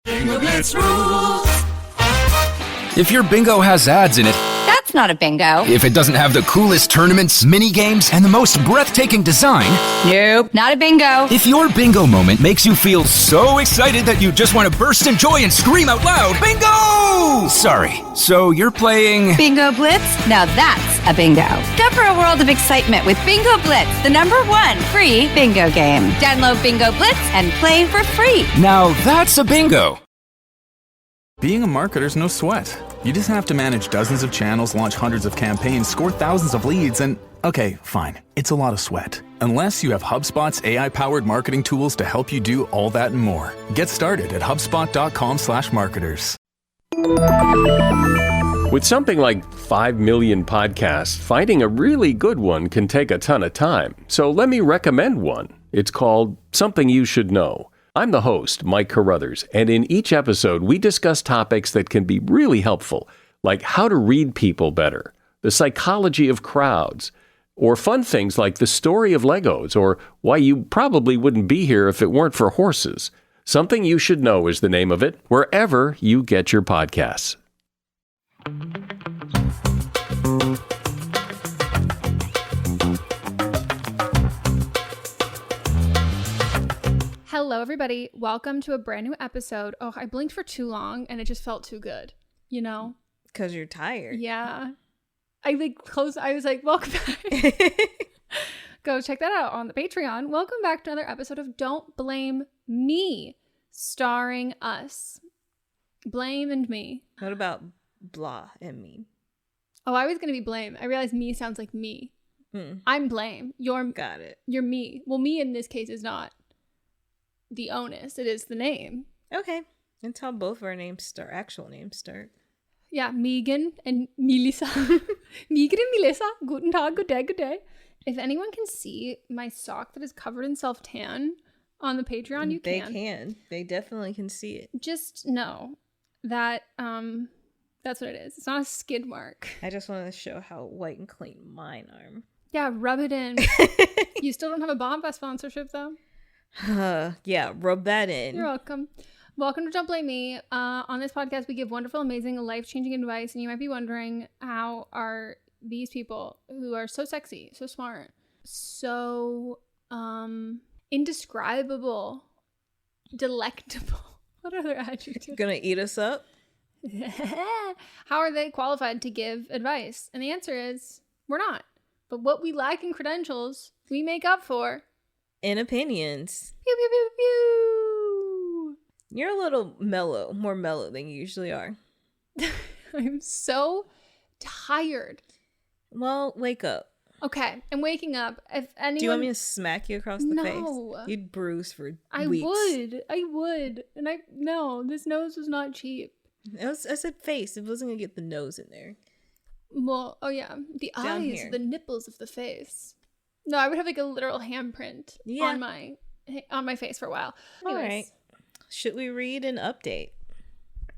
Bingo Blitz rules. If your bingo has ads in it, That's not a bingo. if it doesn't have the coolest tournaments, mini games, and the most breathtaking design, Nope, not a bingo. if your bingo moment makes you feel so excited that you just want to burst in joy and scream out loud, bingo! Sorry, so you're playing... Bingo Blitz? Now that's a bingo. Discover a world of excitement with Bingo Blitz, the #1 free bingo game. Download Bingo Blitz and play for free. Now that's a bingo. Being a marketer's no sweat. You just have to manage dozens of channels, launch hundreds of campaigns, score thousands of leads, and okay, fine, it's a lot of sweat. Unless you have HubSpot's AI-powered marketing tools to help you do all that and more. Get started at HubSpot.com/marketers. With something like 5 million podcasts, finding a really good one can take a ton of time. So let me recommend one. It's called Something You Should Know. I'm the host, Mike Carruthers, and in each episode, we discuss topics that can be really helpful, like how to read people better, the psychology of crowds, or fun things like the story of Legos, or why you probably wouldn't be here if it weren't for horses. Something You Should Know is the name of it, wherever you get your podcasts. Hello, everybody. Welcome to a brand new episode. Oh, I blinked for too long and it just felt too good, you know? Because you're tired. Yeah. I was like, welcome back. Go check that out on the Patreon. Welcome back to another episode of Don't Blame Me, starring us. Blame and me. What about blah and me? Oh, I was going to be blame. I realized me sounds like me. I'm blame. Got it. You're me. Well, me in this case is not the onus. It is the name. Okay. That's how both of our actual names start. Yeah, Meghan and Melisa. Meghan and Melisa. Guten Tag, good day, good day. If anyone can see my sock that is covered in self-tan on the Patreon, you can. They can. They definitely can see it. Just know that that's what it is. It's not a skid mark. I just wanted to show how white and clean mine are. Yeah, rub it in. You still don't have a Bombas sponsorship, though? Yeah, rub that in. You're welcome. Welcome to Don't Blame Me. On this podcast, we give wonderful, amazing, life-changing advice, and you might be wondering, how are these people who are so sexy, so smart, so indescribable, delectable, what other adjectives? Gonna eat us up? How are they qualified to give advice? And the answer is, we're not. But what we lack in credentials, we make up for in opinions. Pew, pew, pew, pew. You're a little mellow, more mellow than you usually are. I'm so tired. Well, wake up. Okay, I'm waking up. If anyone... Do you want me to smack you across the face? No. You'd bruise for weeks. I would. And no, this nose was not cheap. I said face. It wasn't going to get the nose in there. Well, oh yeah. The Down eyes, here. the nipples of the face. No, I would have like a literal handprint on my face for a while. Anyways. All right. Should we read an update?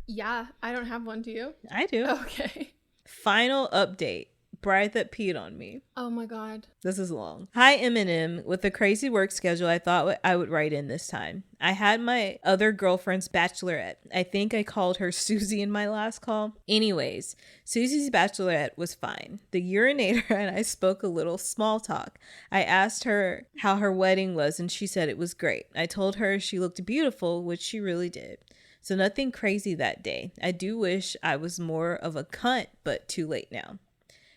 Yeah, I don't have one. Do you? I do. Okay. Final update. Bride that peed on me. Oh my god. This is long. Hi, Eminem. With a crazy work schedule, I thought I would write in this time. I had my other girlfriend's bachelorette. I think I called her Susie in my last call. Anyways, Susie's bachelorette was fine. The urinator and I spoke a little small talk. I asked her how her wedding was and she said it was great. I told her she looked beautiful, which she really did. So nothing crazy that day. I do wish I was more of a cunt, but too late now.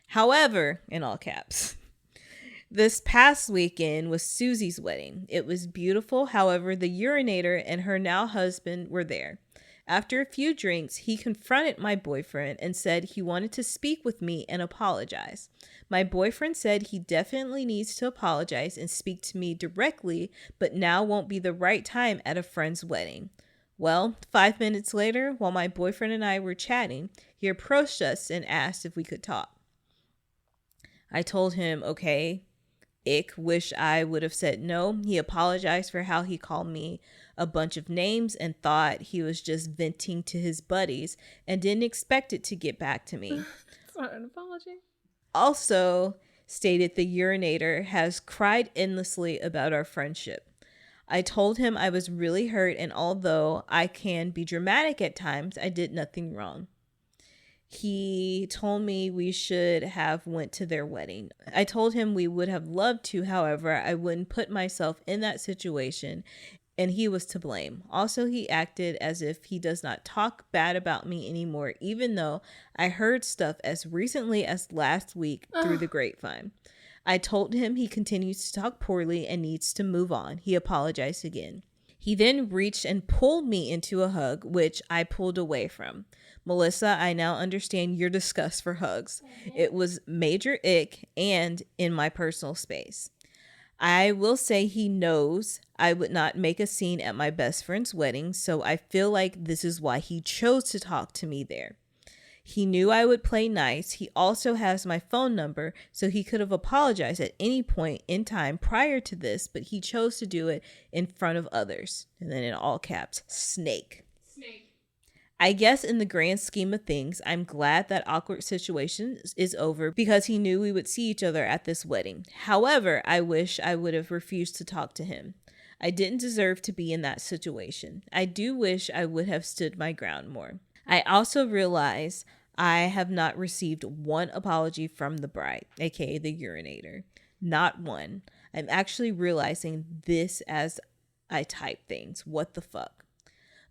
However, in all caps, this past weekend was Susie's wedding. It was beautiful. However, the urinator and her now husband were there. After a few drinks, he confronted my boyfriend and said he wanted to speak with me and apologize. My boyfriend said he definitely needs to apologize and speak to me directly, but now won't be the right time at a friend's wedding. Well, 5 minutes later, while my boyfriend and I were chatting, he approached us and asked if we could talk. I told him, okay, wish I would have said no. He apologized for how he called me a bunch of names and thought he was just venting to his buddies and didn't expect it to get back to me. It's not an apology. Also stated the urinator has cried endlessly about our friendship. I told him I was really hurt, and although I can be dramatic at times, I did nothing wrong. He told me we should have went to their wedding. I told him we would have loved to, however, I wouldn't put myself in that situation, and he was to blame. Also, he acted as if he does not talk bad about me anymore, even though I heard stuff as recently as last week through the grapevine. I told him he continues to talk poorly and needs to move on. He apologized again. He then reached and pulled me into a hug, which I pulled away from. Melissa, I now understand your disgust for hugs. It was major ick and in my personal space. I will say he knows I would not make a scene at my best friend's wedding, so I feel like this is why he chose to talk to me there. He knew I would play nice. He also has my phone number, so he could have apologized at any point in time prior to this, but he chose to do it in front of others. And then in all caps, snake. I guess in the grand scheme of things, I'm glad that awkward situation is over because he knew we would see each other at this wedding. However, I wish I would have refused to talk to him. I didn't deserve to be in that situation. I do wish I would have stood my ground more. I also realize I have not received one apology from the bride, aka the urinator. Not one. I'm actually realizing this as I type things. What the fuck?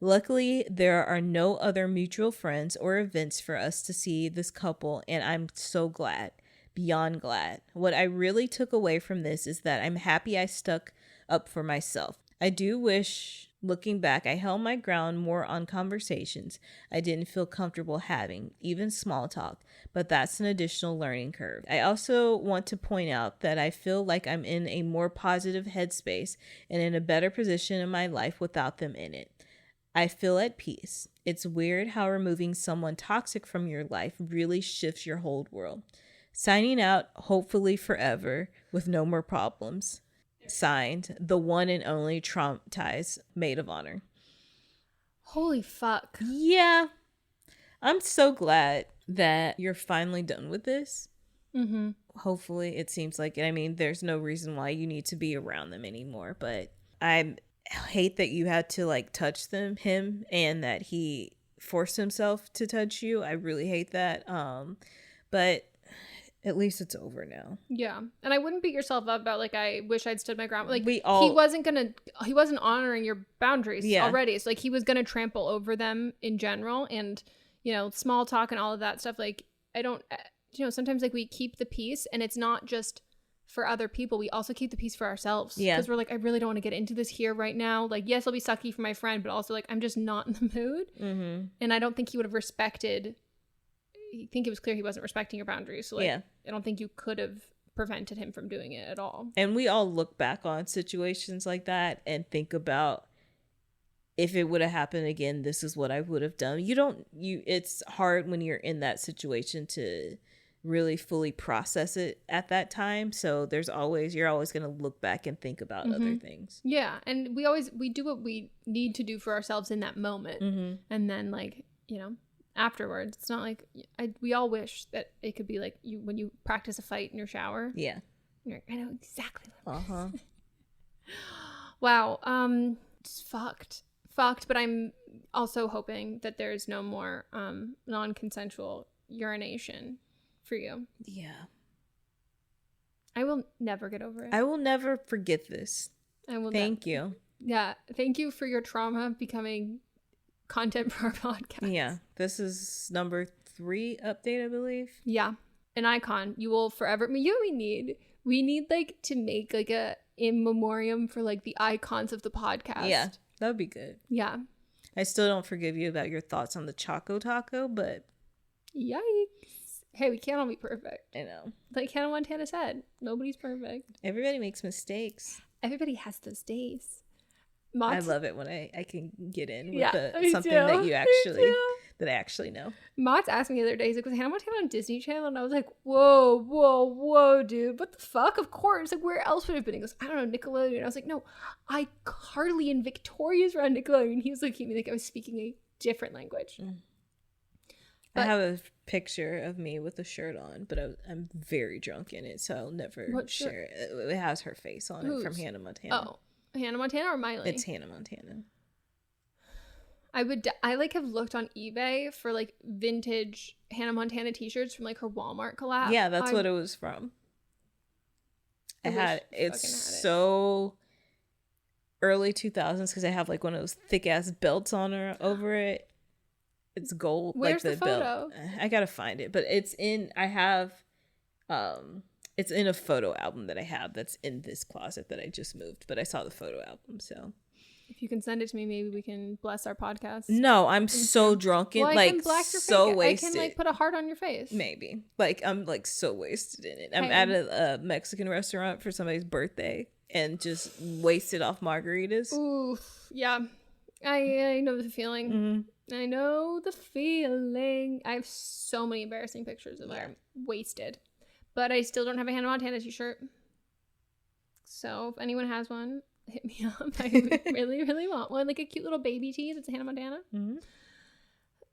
Luckily, there are no other mutual friends or events for us to see this couple, and I'm so glad, beyond glad. What I really took away from this is that I'm happy I stuck up for myself. I do wish, looking back, I held my ground more on conversations I didn't feel comfortable having, even small talk, but that's an additional learning curve. I also want to point out that I feel like I'm in a more positive headspace and in a better position in my life without them in it. I feel at peace. It's weird how removing someone toxic from your life really shifts your whole world. Signing out, hopefully forever, with no more problems. Signed, the one and only traumatized maid of honor. Holy fuck. Yeah. I'm so glad that you're finally done with this. Mm-hmm. Hopefully, it seems like it. I mean, there's no reason why you need to be around them anymore, but I hate that you had to like touch him and that he forced himself to touch you. I really hate that. But at least it's over now. Yeah. And I wouldn't beat yourself up about like, I wish I'd stood my ground. Like he wasn't honoring your boundaries already. So like he was going to trample over them in general, and, you know, small talk and all of that stuff. Like I don't, you know, sometimes like we keep the peace, and it's not just for other people. We also keep the peace for ourselves. Yeah. Because we're like, I really don't want to get into this here right now. Like, yes, I'll be sucky for my friend, but also like, I'm just not in the mood. Mm-hmm. And I don't think he would have respected. I think it was clear he wasn't respecting your boundaries. So like, I don't think you could have prevented him from doing it at all. And we all look back on situations like that and think about, if it would have happened again, this is what I would have done. It's hard when you're in that situation to really fully process it at that time. So you're always going to look back and think about other things. Yeah. And we do what we need to do for ourselves in that moment. Mm-hmm. And then like, you know, afterwards, it's not like we all wish that it could be like you when you practice a fight in your shower. Yeah. You're like, I know exactly what Wow. Just fucked. But I'm also hoping that there's no more non-consensual urination for you. Yeah. I will never get over it. I will never forget this. Thank you. Yeah. Thank you for your trauma becoming content for our podcast. Yeah. This is number 3 update, I believe. Yeah. An icon. You will forever. We need like to make like a in memoriam for like the icons of the podcast. Yeah. That would be good. Yeah. I still don't forgive you about your thoughts on the Choco Taco, but yikes. Hey, we can't all be perfect. I know. Like Hannah Montana said, nobody's perfect. Everybody makes mistakes. Everybody has those days. I love it when I can get in with something that I actually know. Mott's asked me the other day, he's like, was Hannah Montana on Disney Channel? And I was like, whoa, dude. What the fuck? Of course. Like, where else would it have been? He goes, I don't know, Nickelodeon. And I was like, no, iCarly and Victoria's were on Nickelodeon. He was looking at me like I was speaking a different language. But I have a picture of me with a shirt on, but I'm very drunk in it, so I'll never share it. It has her face on it from Hannah Montana. Hannah Montana or Miley? It's Hannah Montana. I like have looked on eBay for like vintage Hannah Montana t-shirts from like her Walmart collab. Yeah, that's what it was from. It's so early 2000s because I have like one of those thick ass belts on her over it. It's gold. Where's like the photo? Belt. I gotta find it, but it's in it's in a photo album that I have that's in this closet that I just moved, but I saw the photo album, so if you can send it to me, maybe we can bless our podcast. No, I'm so drunken, well, like I can black your so face. wasted. I can like put a heart on your face. Maybe. Like I'm like so wasted in it. I'm at a Mexican restaurant for somebody's birthday and just wasted off margaritas. Ooh, yeah. I know the feeling. Mm-hmm. I know the feeling. I have so many embarrassing pictures of her wasted. But I still don't have a Hannah Montana t-shirt. So if anyone has one, hit me up. I really, really want one. Like a cute little baby tee that's a Hannah Montana. Mm-hmm.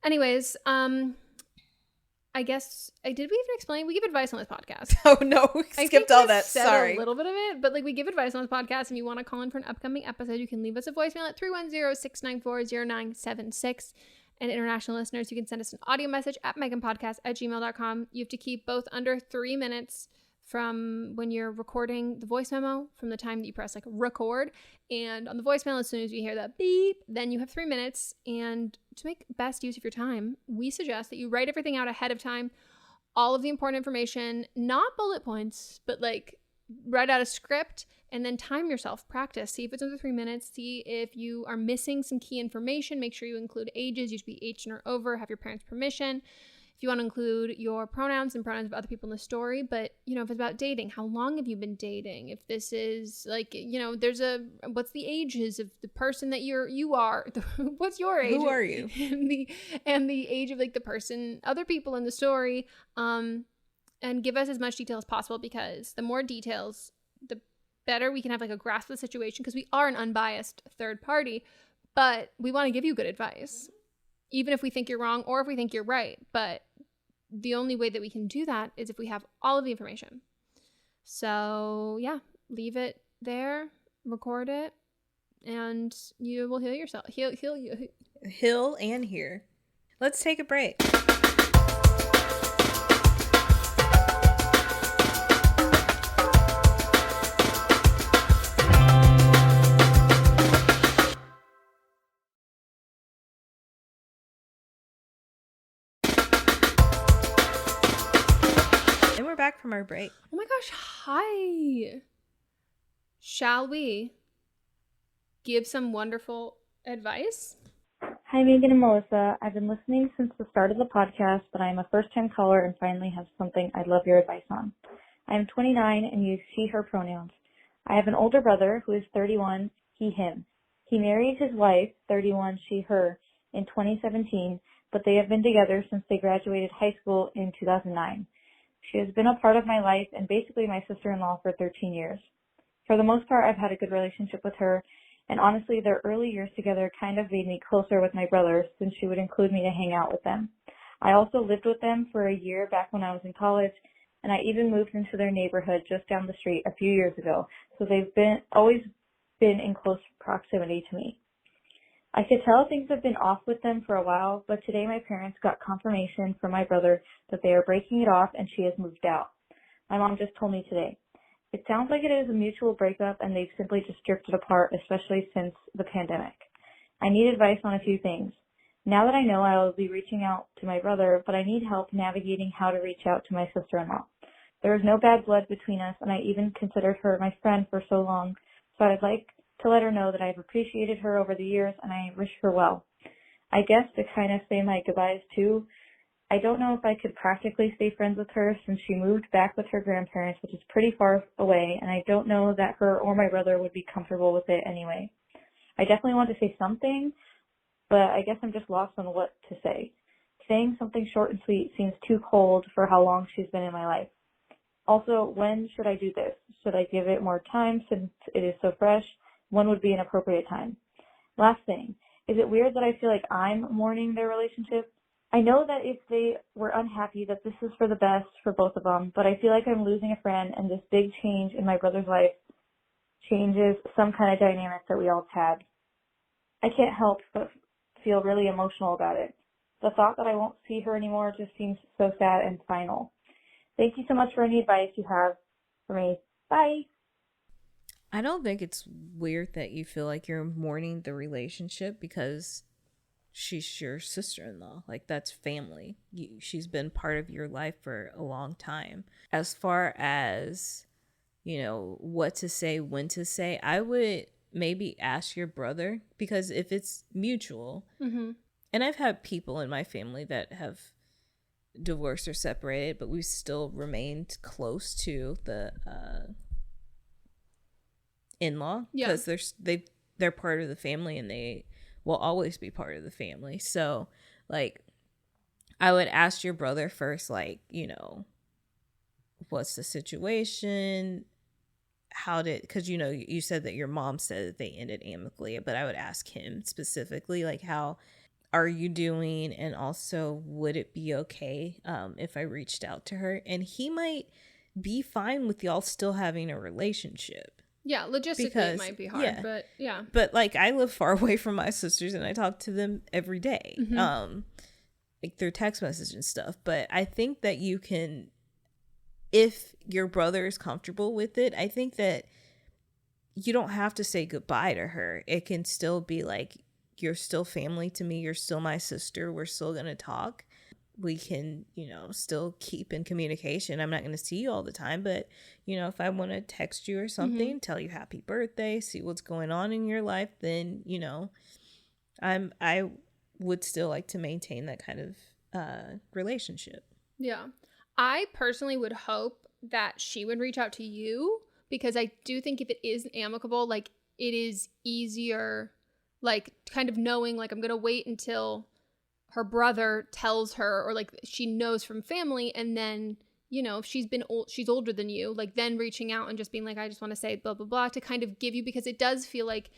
Anyways, I guess did we even explain? We give advice on this podcast. Oh no, we skipped all that. Sorry. A little bit of it, but like we give advice on this podcast, and you want to call in for an upcoming episode, you can leave us a voicemail at 310-694-0976. And international listeners, you can send us an audio message at meghanpodcast@gmail.com. You have to keep both under 3 minutes from when you're recording the voice memo, from the time that you press like record. And on the voicemail, as soon as you hear that beep, then you have 3 minutes. And to make best use of your time, we suggest that you write everything out ahead of time, all of the important information, not bullet points, but like write out a script and then time yourself. Practice. See if it's under 3 minutes. See if you are missing some key information. Make sure you include ages. You should be 18 or over. Have your parents' permission. If you want to include your pronouns and pronouns of other people in the story. But, you know, if it's about dating, how long have you been dating? If this is like, you know, what's the ages of the person that you are? What's your age? Who are you? And the age of like the person, other people in the story. And give us as much detail as possible, because the more details, the better we can have like a grasp of the situation, because we are an unbiased third party, but we want to give you good advice, even if we think you're wrong or if we think you're right. But the only way that we can do that is if we have all of the information. So yeah, leave it there, record it, and you will heal yourself. Heal you. Heal and hear. Let's take a break. Back from our break. Oh my gosh, hi. Shall we give some wonderful advice? Hi, Meghan and Melisa. I've been listening since the start of the podcast, but I'm a first-time caller and finally have something I'd love your advice on. I am 29 and use she, her pronouns. I have an older brother who is 31, he, him. He married his wife, 31, she, her, in 2017, but they have been together since they graduated high school in 2009. She has been a part of my life and basically my sister-in-law for 13 years. For the most part, I've had a good relationship with her, and honestly, their early years together kind of made me closer with my brothers since she would include me to hang out with them. I also lived with them for a year back when I was in college, and I even moved into their neighborhood just down the street a few years ago, so they've always been in close proximity to me. I could tell things have been off with them for a while, but today my parents got confirmation from my brother that they are breaking it off and she has moved out. My mom just told me today. It sounds like it is a mutual breakup and they've simply just drifted apart, especially since the pandemic. I need advice on a few things. Now that I know, I will be reaching out to my brother, but I need help navigating how to reach out to my sister-in-law. There is no bad blood between us, and I even considered her my friend for so long, so I'd like to let her know that I've appreciated her over the years and I wish her well. I guess to kind of say my goodbyes too, I don't know if I could practically stay friends with her since she moved back with her grandparents, which is pretty far away, and I don't know that her or my brother would be comfortable with it anyway. I definitely want to say something, but I guess I'm just lost on what to say. Saying something short and sweet seems too cold for how long she's been in my life. Also, when should I do this? Should I give it more time since it is so fresh? When would be an appropriate time? Last thing, is it weird that I feel like I'm mourning their relationship? I know that if they were unhappy that this is for the best for both of them, but I feel like I'm losing a friend and this big change in my brother's life changes some kind of dynamic that we all had. I can't help but feel really emotional about it. The thought that I won't see her anymore just seems so sad and final. Thank you so much for any advice you have for me. Bye. I don't think it's weird that you feel like you're mourning the relationship because she's your sister-in-law. Like, that's family. She's been part of your life for a long time. As far as, you know, what to say, when to say, I would maybe ask your brother, because if it's mutual, and I've had people in my family that have divorced or separated, but we've still remained close to the in-law, because they're part of the family and they will always be part of the family. So, like, I would ask your brother first, like, you know, what's the situation? Because, you know, you said that your mom said that they ended amicably, but I would ask him specifically, like, how are you doing? And also, would it be okay if I reached out to her? And he might be fine with y'all still having a relationship. Yeah, logistically it might be hard, but yeah. But, like, I live far away from my sisters and I talk to them every day, like through text message and stuff. But I think that you can, if your brother is comfortable with it, I think that you don't have to say goodbye to her. It can still be like, you're still family to me. You're still my sister. We're still going to talk. We can, you know, still keep in communication. I'm not going to see you all the time, but, you know, if I want to text you or something, tell you happy birthday, see what's going on in your life, then, you know, I would still like to maintain that kind of relationship. Yeah. I personally would hope that she would reach out to you, because I do think if it is amicable, like, it is easier, like, kind of knowing, like, I'm going to wait until her brother tells her, or, like, she knows from family, and then, you know, if she's older than you, like, then reaching out and just being like, I just want to say blah, blah, blah, to kind of give you, because it does feel like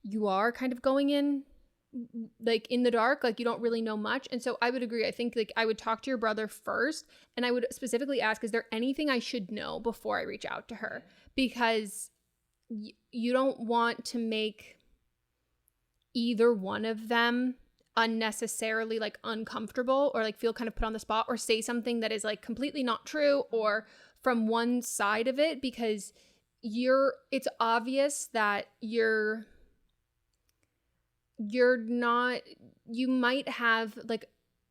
you are kind of going in, like, in the dark, like, you don't really know much. And so I would agree. I think, like, I would talk to your brother first, and I would specifically ask, is there anything I should know before I reach out to her? Because you don't want to make either one of them unnecessarily, like, uncomfortable, or, like, feel kind of put on the spot, or say something that is, like, completely not true, or from one side of it, because it's obvious that you might have, like,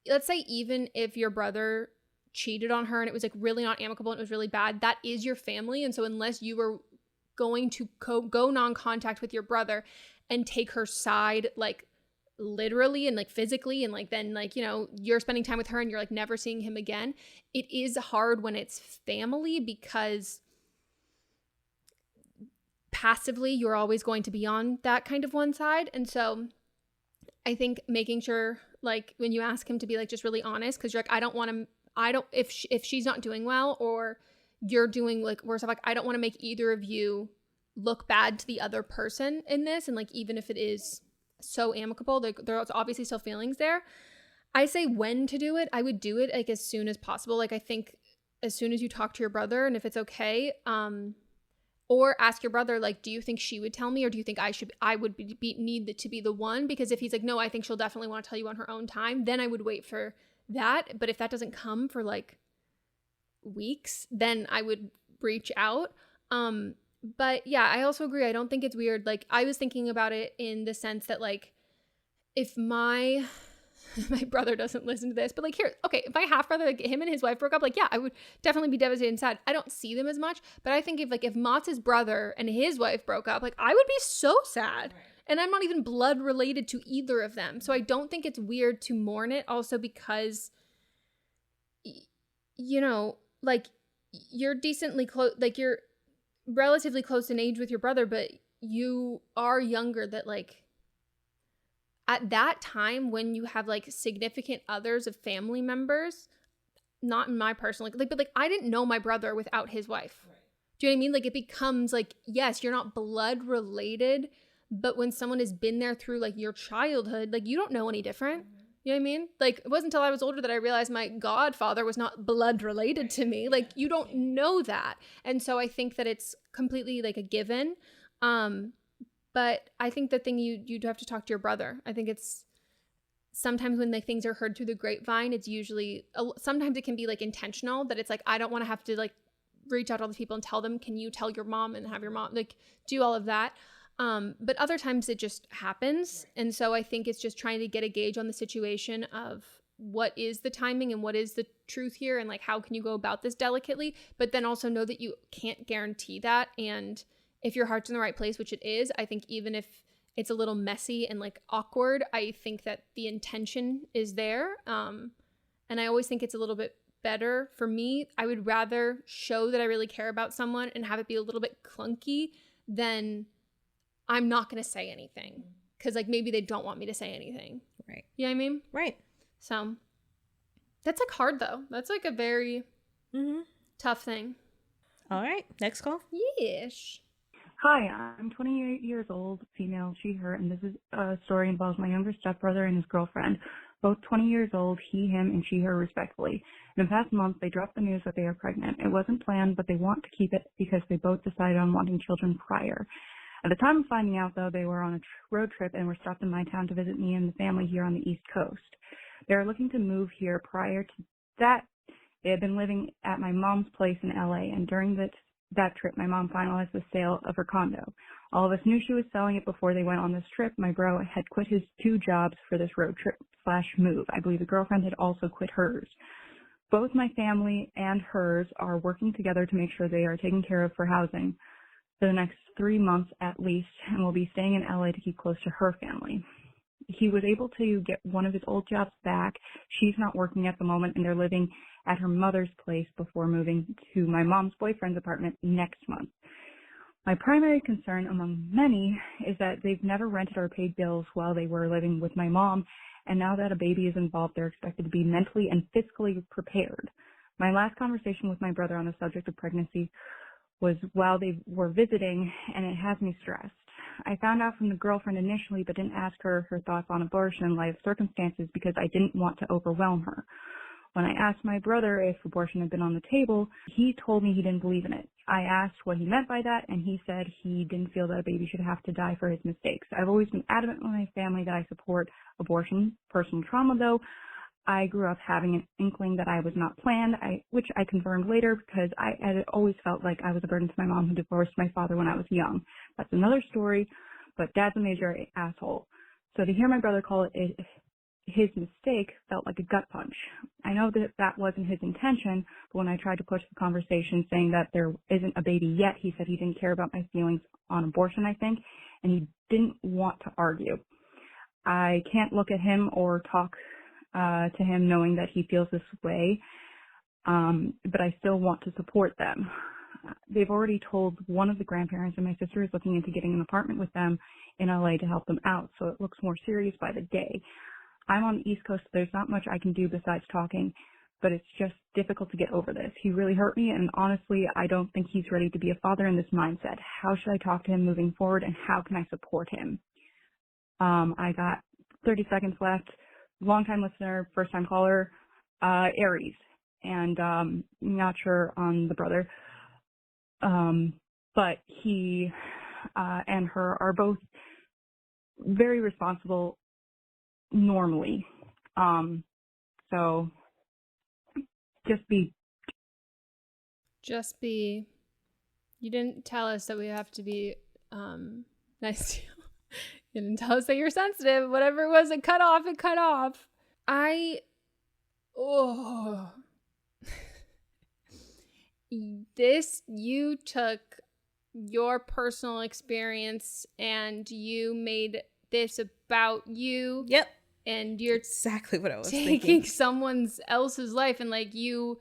let's say even if your brother cheated on her and it was, like, really not amicable and it was really bad, that is your family. And so unless you were going to go non-contact with your brother and take her side, like, literally and, like, physically, and, like, then, like, you know, you're spending time with her and you're, like, never seeing him again, it is hard when it's family, because passively you're always going to be on that kind of one side. And so I think making sure, like, when you ask him to be, like, just really honest, because you're like, if she's not doing well, or you're doing, like, worse off, like, I don't want to make either of you look bad to the other person in this. And, like, even if it is so amicable, there's obviously still feelings there. I say when to do it, I would do it, like, as soon as possible. Like, I think as soon as you talk to your brother, and if it's okay, or ask your brother, like, do you think she would tell me, or do you think I would need to be the one? Because if he's like, no, I think she'll definitely want to tell you on her own time, then I would wait for that. But if that doesn't come for, like, weeks, then I would reach out. But yeah, I also agree. I don't think it's weird. Like, I was thinking about it in the sense that, like, if my brother doesn't listen to this, but, like, if my half brother, like, him and his wife broke up, like, yeah, I would definitely be devastated and sad. I don't see them as much, but I think if Mott's brother and his wife broke up, like, I would be so sad. Right. And I'm not even blood related to either of them. So I don't think it's weird to mourn it, also because, you know, like, you're decently close, like, you're relatively close in age with your brother, but you are younger, that, like, at that time when you have, like, significant others of family members, not in my personal, like, but, like, I didn't know my brother without his wife. Right. Do you know what I mean? Like, it becomes, like, yes, you're not blood related, but when someone has been there through, like, your childhood, like, you don't know any different. Mm-hmm. You know what I mean? Like, it wasn't until I was older that I realized my godfather was not blood related to me. Like, you don't know that. And so I think that it's completely, like, a given. But I think the thing you'd have to talk to your brother. I think it's sometimes when like things are heard through the grapevine, it's usually, sometimes it can be like intentional, that it's like, I don't want to have to like reach out to all these people and tell them, can you tell your mom, and have your mom like do all of that. But other times it just happens. And so I think it's just trying to get a gauge on the situation of what is the timing and what is the truth here, and like how can you go about this delicately, but then also know that you can't guarantee that. And if your heart's in the right place, which it is, I think even if it's a little messy and like awkward, I think that the intention is there. And I always think it's a little bit better for me. I would rather show that I really care about someone and have it be a little bit clunky than I'm not going to say anything. Because like maybe they don't want me to say anything. Right. You know what I mean? Right. So that's like hard though. That's like a very tough thing. All right. Next call. Yeesh. Hi, I'm 28 years old, female, she, her, and this is a story involves my younger stepbrother and his girlfriend, both 20 years old, he, him, and she, her, respectively. In the past month, they dropped the news that they are pregnant. It wasn't planned, but they want to keep it because they both decided on wanting children prior. At the time of finding out, though, they were on a road trip and were stopped in my town to visit me and the family here on the East Coast. They are looking to move here. Prior to that, they had been living at my mom's place in LA, and during that trip, my mom finalized the sale of her condo. All of us knew she was selling it before they went on this trip. My bro had quit his 2 jobs for this road trip / move. I believe the girlfriend had also quit hers. Both my family and hers are working together to make sure they are taken care of for housing for the next 3 months at least, and will be staying in LA to keep close to her family. He was able to get one of his old jobs back. She's not working at the moment, and they're living at her mother's place before moving to my mom's boyfriend's apartment next month. My primary concern, among many, is that they've never rented or paid bills while they were living with my mom, and now that a baby is involved, they're expected to be mentally and physically prepared. My last conversation with my brother on the subject of pregnancy was while they were visiting, and it has me stressed. I found out from the girlfriend initially, but didn't ask her thoughts on abortion in light of circumstances because I didn't want to overwhelm her. When I asked my brother if abortion had been on the table, he told me he didn't believe in it. I asked what he meant by that, and he said he didn't feel that a baby should have to die for his mistakes. I've always been adamant with my family that I support abortion. Personal trauma, though, I grew up having an inkling that I was not planned, which I confirmed later because I had always felt like I was a burden to my mom who divorced my father when I was young. That's another story, but Dad's a major asshole. So to hear my brother call it his mistake felt like a gut punch. I know that that wasn't his intention, but when I tried to push the conversation saying that there isn't a baby yet, he said he didn't care about my feelings on abortion, I think, and he didn't want to argue. I can't look at him or talk to him knowing that he feels this way, but I still want to support them. They've already told one of the grandparents, and my sister is looking into getting an apartment with them in LA to help them out, so it looks more serious by the day. I'm on the East Coast, so there's not much I can do besides talking, but it's just difficult to get over this. He really hurt me, and honestly, I don't think he's ready to be a father in this mindset. How should I talk to him moving forward, and how can I support him? I got 30 seconds left. Long-time listener, first-time caller, Aries, and not sure on the brother, but he and her are both very responsible normally. So just be. You didn't tell us that we have to be nice to you. You didn't tell us that you're sensitive. Whatever it was, it cut off. You took your personal experience and you made this about you. Yep. And you're exactly what I was taking thinking. someone else's life, and like you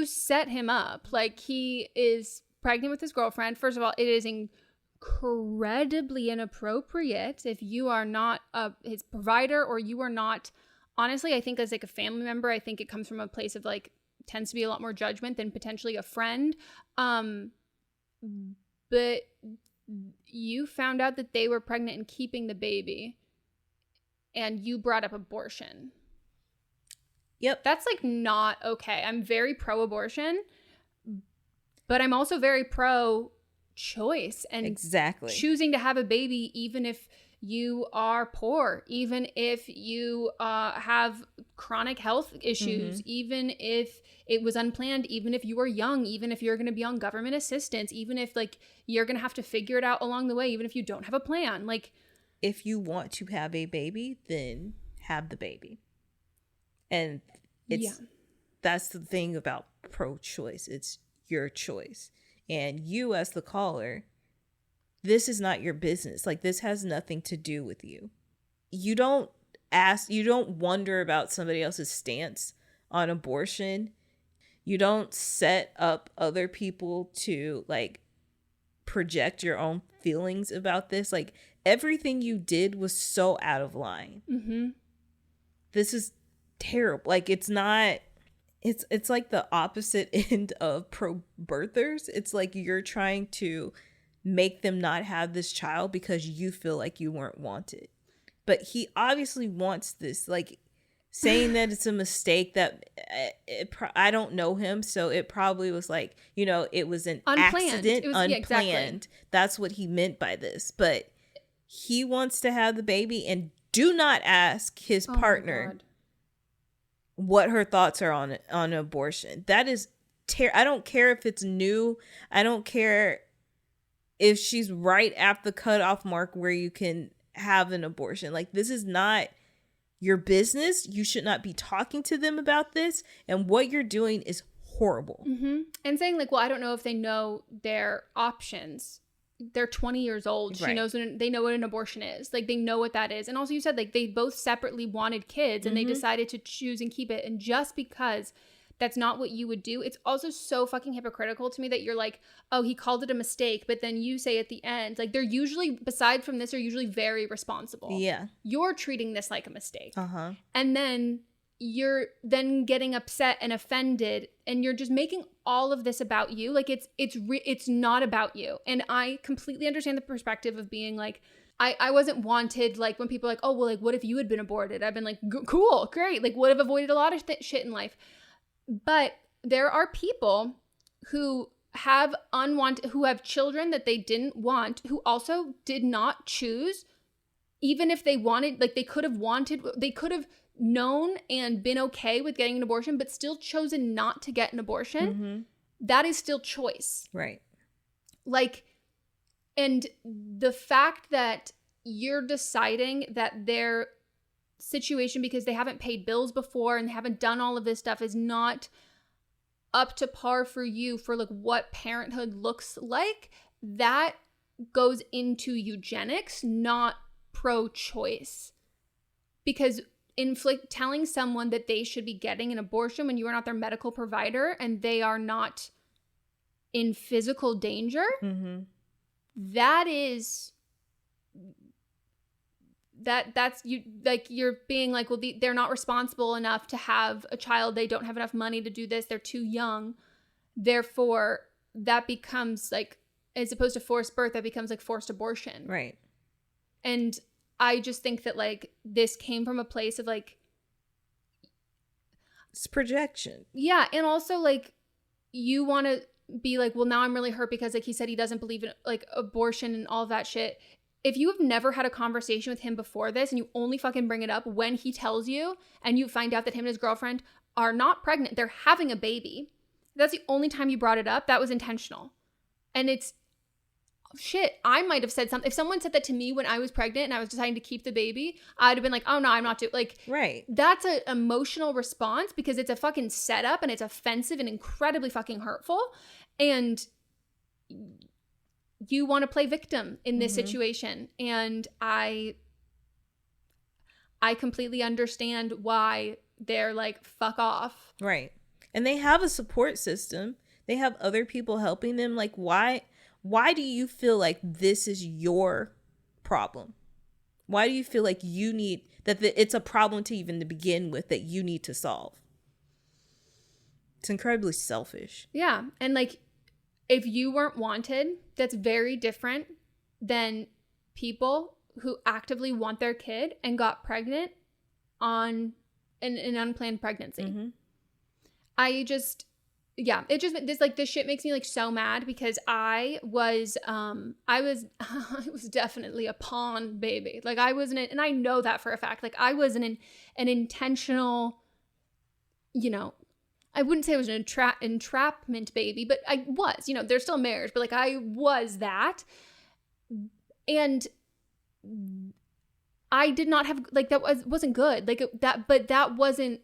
set him up. Like, he is pregnant with his girlfriend. First of all, it is incredibly inappropriate if you are not his provider, or you are not, honestly, I think as like a family member, I think it comes from a place of like, tends to be a lot more judgment than potentially a friend. But you found out that they were pregnant and keeping the baby, and you brought up abortion. Yep. That's like not okay. I'm very pro-abortion, but I'm also very pro choice and exactly choosing to have a baby, even if you are poor, even if you have chronic health issues, even if it was unplanned, even if you are young, even if you're going to be on government assistance, even if like you're going to have to figure it out along the way, even if you don't have a plan. Like, if you want to have a baby, then have the baby. And that's the thing about pro-choice. It's your choice. And you as the caller, this is not your business. Like, this has nothing to do with you. You don't wonder about somebody else's stance on abortion. You don't set up other people to like project your own feelings about this. Like, everything you did was so out of line. This is terrible. Like, it's not, it's like the opposite end of pro-birthers. It's like you're trying to make them not have this child because you feel like you weren't wanted. But he obviously wants this. Like, saying that it's a mistake, that I don't know him, so it probably was like, you know, it was an accident, unplanned. Yeah, exactly. That's what he meant by this. But he wants to have the baby, and do not ask his partner what her thoughts are on abortion. That is I don't care if it's new. I don't care if she's right at the cutoff mark where you can have an abortion. Like, this is not your business. You should not be talking to them about this. And what you're doing is horrible. And saying like, well, I don't know if they know their options. They're 20 years old. She knows they know what an abortion is. Like, they know what that is. And also, you said like they both separately wanted kids and they decided to choose and keep it. And just because that's not what you would do, it's also so fucking hypocritical to me that you're like, oh, he called it a mistake, but then you say at the end, like, they're usually, beside from this, are usually very responsible. Yeah. You're treating this like a mistake. And then you're then getting upset and offended, and you're just making all of this about you. Like, it's not about you. And I completely understand the perspective of being like, I wasn't wanted. Like, when people are like, oh, well, like, what if you had been aborted? I've been like, cool, great. Like, would have avoided a lot of shit in life. But there are people who have who have children that they didn't want, who also did not choose, even if they wanted, like, they could have known and been okay with getting an abortion, but still chosen not to get an abortion. That is still choice. Right. Like, and the fact that you're deciding that their situation, because they haven't paid bills before and they haven't done all of this stuff, is not up to par for you for like what parenthood looks like, that goes into eugenics, not pro-choice. Because telling someone that they should be getting an abortion when you are not their medical provider and they are not in physical danger, that is that's you, like, you're being like, well, they're not responsible enough to have a child, they don't have enough money to do this, they're too young, therefore that becomes like, as opposed to forced birth, that becomes like forced abortion. Right. And I just think that like this came from a place of like, it's projection. Yeah. And also like, you want to be like, well, now I'm really hurt because like he said he doesn't believe in like abortion and all of that shit. If you have never had a conversation with him before this and you only fucking bring it up when he tells you and you find out that him and his girlfriend are not pregnant, they're having a baby, that's the only time you brought it up, that was intentional. And it's shit. I might have said something. If someone said that to me when I was pregnant and I was deciding to keep the baby, I'd have been like, oh no, I'm not doing, like, right. That's an emotional response because it's a fucking setup and it's offensive and incredibly fucking hurtful. And you want to play victim in this situation. And I completely understand why they're like, fuck off. Right. And they have a support system. They have other people helping them. Like, why do you feel like this is your problem? Why do you feel like you need that it's a problem to even to begin with that you need to solve? It's incredibly selfish. Yeah. And like, if you weren't wanted, that's very different than people who actively want their kid and got pregnant on an unplanned pregnancy. yeah, it just this shit makes me like so mad because I was I was definitely a pawn baby. Like I wasn't, and I know that for a fact. Like I was an intentional, you know, I wouldn't say I was an entrapment baby, but I was, you know, there's still marriage, but like I was that. And I did not have, like, wasn't good. Like but that wasn't,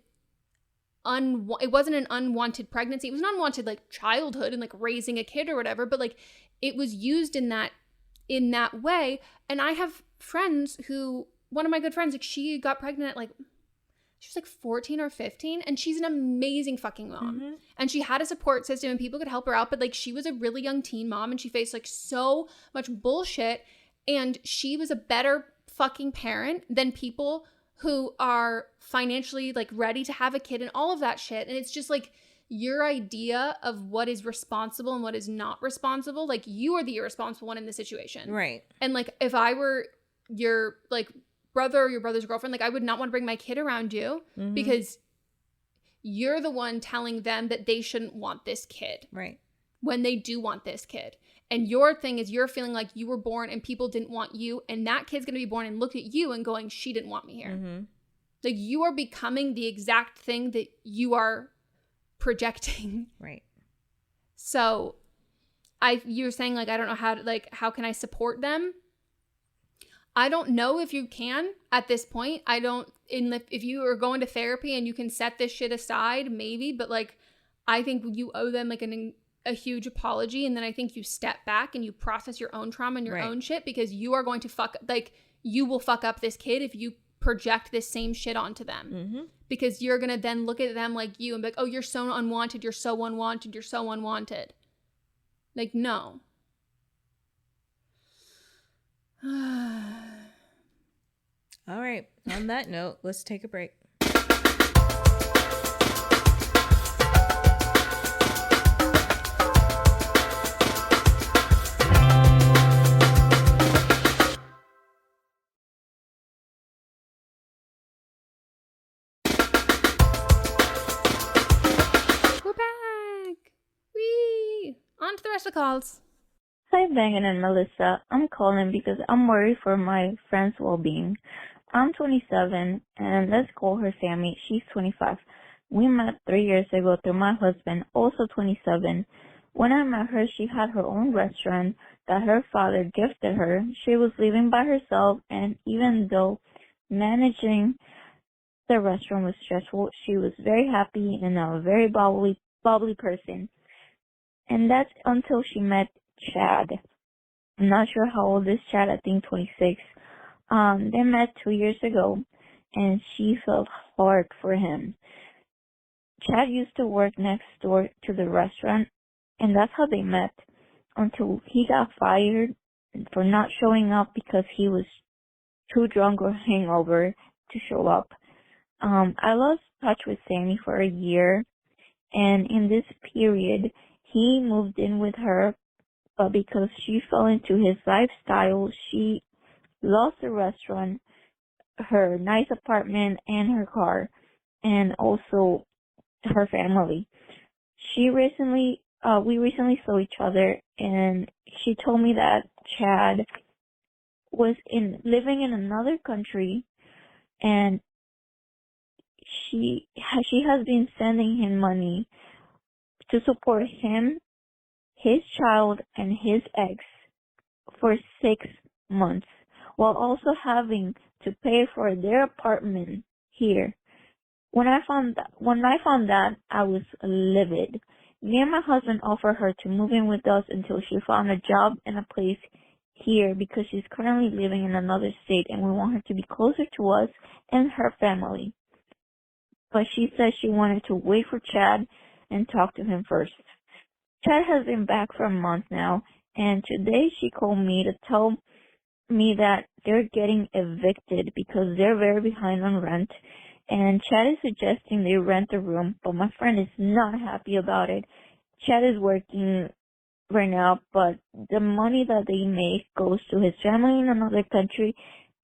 it wasn't an unwanted pregnancy. It was an unwanted like childhood and like raising a kid or whatever, but like it was used in that way. And I have friends who, one of my good friends, like she got pregnant at like, she was like 14 or 15 and she's an amazing fucking mom. Mm-hmm. And she had a support system and people could help her out. But like she was a really young teen mom and she faced like so much bullshit. And she was a better fucking parent than people who are financially like ready to have a kid and all of that shit. And it's just like your idea of what is responsible and what is not responsible. Like you are the irresponsible one in the situation. Right. And like if I were your like brother or your brother's girlfriend, like I would not want to bring my kid around you because you're the one telling them that they shouldn't want this kid. Right. When they do want this kid. And your thing is you're feeling like you were born and people didn't want you. And that kid's going to be born and look at you and going, she didn't want me here. Mm-hmm. Like you are becoming the exact thing that you are projecting. Right. So you're saying like, I don't know how can I support them? I don't know if you can at this point. If you are going to therapy and you can set this shit aside, maybe, but like, I think you owe them like a huge apology. And then I think you step back and you process your own trauma and your own shit because you are going to you will fuck up this kid if you project this same shit onto them because you're going to then look at them like you and be like, oh, you're so unwanted. You're so unwanted. You're so unwanted. Like, no. All right. On that note, let's take a break. We're back. Whee! On to the rest of the calls. Hi, Meghan and Melisa. I'm calling because I'm worried for my friend's well-being. I'm 27, and let's call her Sammy. She's 25. We met 3 years ago through my husband, also 27. When I met her, she had her own restaurant that her father gifted her. She was living by herself, and even though managing the restaurant was stressful, she was very happy and a very bubbly person. And that's until she met Chad. I'm not sure how old is Chad, I think 26. They met 2 years ago, and she felt hard for him. Chad used to work next door to the restaurant, and that's how they met, until he got fired for not showing up because he was too drunk or hangover to show up. I lost touch with Sammy for a year, and in this period, he moved in with her, but because she fell into his lifestyle, she lost the restaurant, her nice apartment, and her car, and also her family. We recently saw each other, and she told me that Chad was living in another country, and she has been sending him money to support him, his child, and his ex for 6 months, while also having to pay for their apartment here. When I found that, I was livid. Me and my husband offered her to move in with us until she found a job and a place here because she's currently living in another state and we want her to be closer to us and her family. But she said she wanted to wait for Chad and talk to him first. Chad has been back for a month now, and today she called me to tell me that they're getting evicted because they're very behind on rent, and Chad is suggesting they rent a room, but my friend is not happy about it. Chad is working right now, but the money that they make goes to his family in another country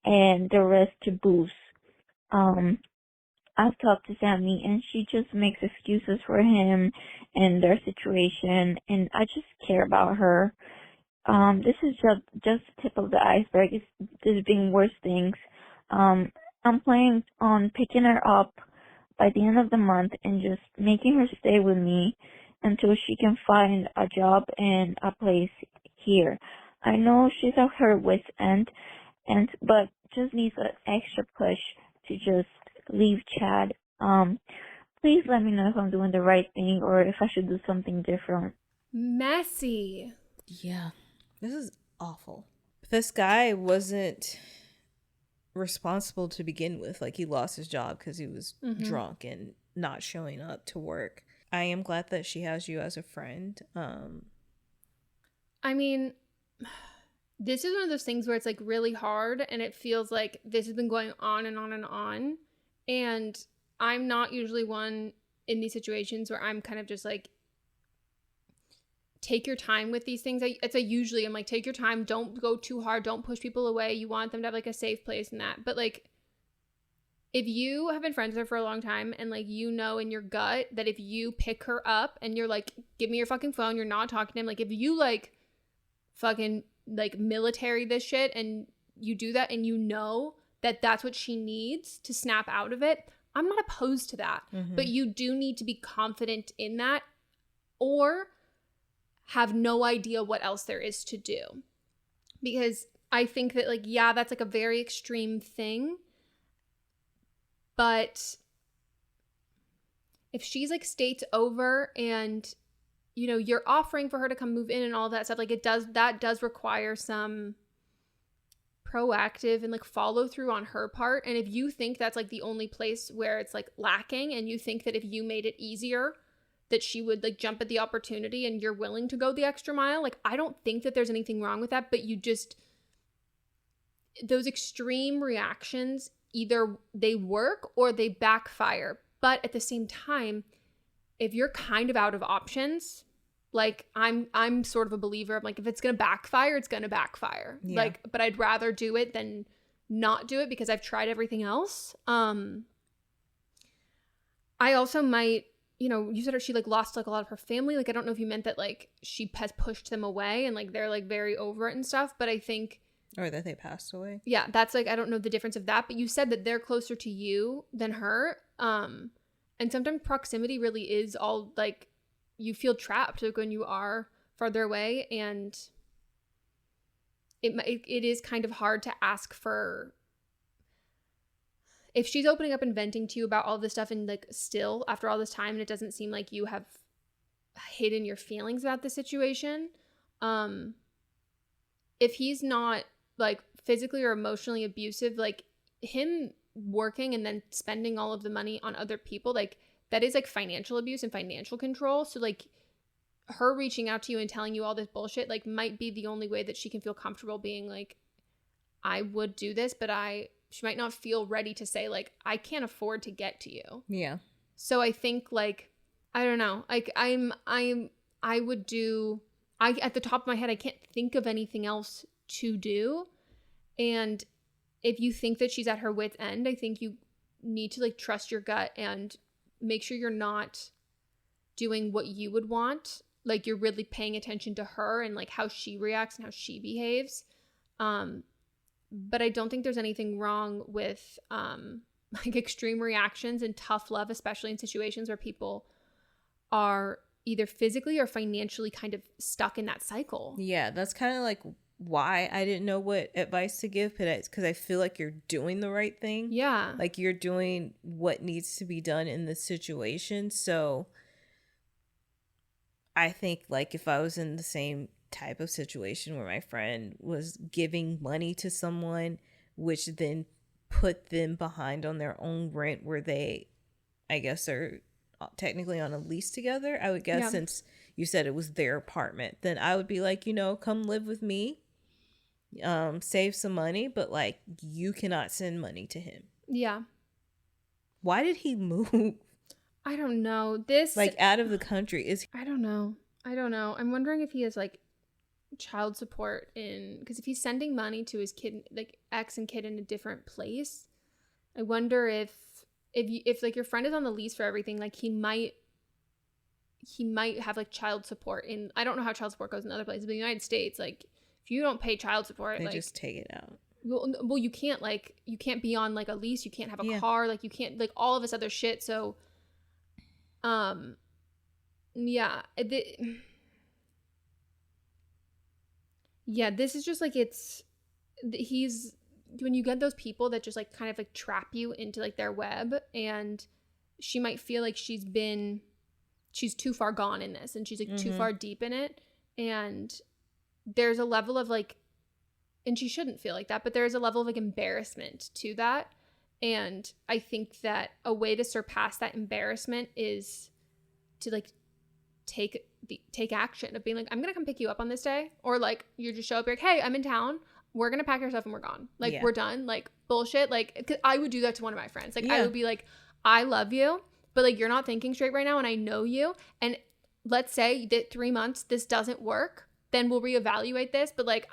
and the rest to booze. I've talked to Sammy, and she just makes excuses for him and their situation, and I just care about her. This is just the tip of the iceberg. There's been worse things. I'm planning on picking her up by the end of the month and just making her stay with me until she can find a job and a place here. I know she's at her wit's end, but just needs an extra push to just leave Chad. Please let me know if I'm doing the right thing or if I should do something different. Messy. Yeah, this is awful. This guy wasn't responsible to begin with. Like, he lost his job because he was drunk and not showing up to work. I am glad that she has you as a friend. I mean, this is one of those things where it's like really hard, and it feels like this has been going on and on and on. And I'm not usually one in these situations where I'm kind of just like, take your time with these things. Usually I'm like, take your time, don't go too hard, don't push people away. You want them to have like a safe place and that. But like, if you have been friends with her for a long time and like, you know in your gut that if you pick her up and you're like, give me your fucking phone, you're not talking to him, like if you like fucking like military this shit and you do that and you know that that's what she needs to snap out of it, I'm not opposed to that. But you do need to be confident in that, or have no idea what else there is to do. Because I think that like, yeah, that's like a very extreme thing. But if she's like states over and, you know, you're offering for her to come move in and all that stuff, like that does require some proactive and like follow through on her part. And if you think that's like the only place where it's like lacking, and you think that if you made it easier that she would like jump at the opportunity and you're willing to go the extra mile, like I don't think that there's anything wrong with that. But you just, those extreme reactions, either they work or they backfire. But at the same time, if you're kind of out of options, like I'm sort of a believer of like, if it's gonna backfire, it's gonna backfire. Yeah. Like, but I'd rather do it than not do it because I've tried everything else. I also might, you know, you said she like lost like a lot of her family. Like, I don't know if you meant that like she has pushed them away and like they're like very over it and stuff. But I think, or that they passed away. Yeah, that's like, I don't know the difference of that. But you said that they're closer to you than her. And sometimes proximity really is all like, you feel trapped like when you are farther away, and it is kind of hard to ask for. If she's opening up and venting to you about all this stuff and like still after all this time, and it doesn't seem like you have hidden your feelings about the situation, if he's not like physically or emotionally abusive, like him working and then spending all of the money on other people, like that is like financial abuse and financial control. So like her reaching out to you and telling you all this bullshit like might be the only way that she can feel comfortable being like, I would do this, but she might not feel ready to say like, I can't afford to get to you. Yeah. So I think like, I don't know, like I would do, at the top of my head, I can't think of anything else to do. And if you think that she's at her wit's end, I think you need to like trust your gut and make sure you're not doing what you would want. Like you're really paying attention to her and like how she reacts and how she behaves. But I don't think there's anything wrong with like extreme reactions and tough love, especially in situations where people are either physically or financially kind of stuck in that cycle. Yeah, that's kind of like why I didn't know what advice to give, but it's because I feel like you're doing the right thing. Yeah. Like you're doing what needs to be done in this situation. So I think like if I was in the same type of situation where my friend was giving money to someone, which then put them behind on their own rent where they, I guess, are technically on a lease together, I would guess, since you said it was their apartment, then I would be like, you know, come live with me, save some money, but like you cannot send money to him. Yeah. Why did he move? I don't know. This like out of the country I don't know. I'm wondering if he has like child support because if he's sending money to his kid, like ex and kid, in a different place, I wonder if if like your friend is on the lease for everything, like he might have like child support in, I don't know how child support goes in other places, but in the United States, like if you don't pay child support, They like just take it out. well you can't be on like a lease, you can't have a car, like you can't, like all of this other shit. So yeah, this is just like, he's, when you get those people that just like kind of like trap you into like their web, and she might feel like she's too far gone in this, and she's like too far deep in it, and there's a level of like, and she shouldn't feel like that, but there is a level of like embarrassment to that. And I think that a way to surpass that embarrassment is to like take action of being like, I'm gonna come pick you up on this day, or like you just show up, you're like, hey, I'm in town, we're gonna pack your stuff and we're gone, like we're done, like bullshit. Like 'cause I would do that to one of my friends, like I would be like, I love you, but like you're not thinking straight right now, and I know you, and let's say that 3 months this doesn't work, then we'll reevaluate this, but like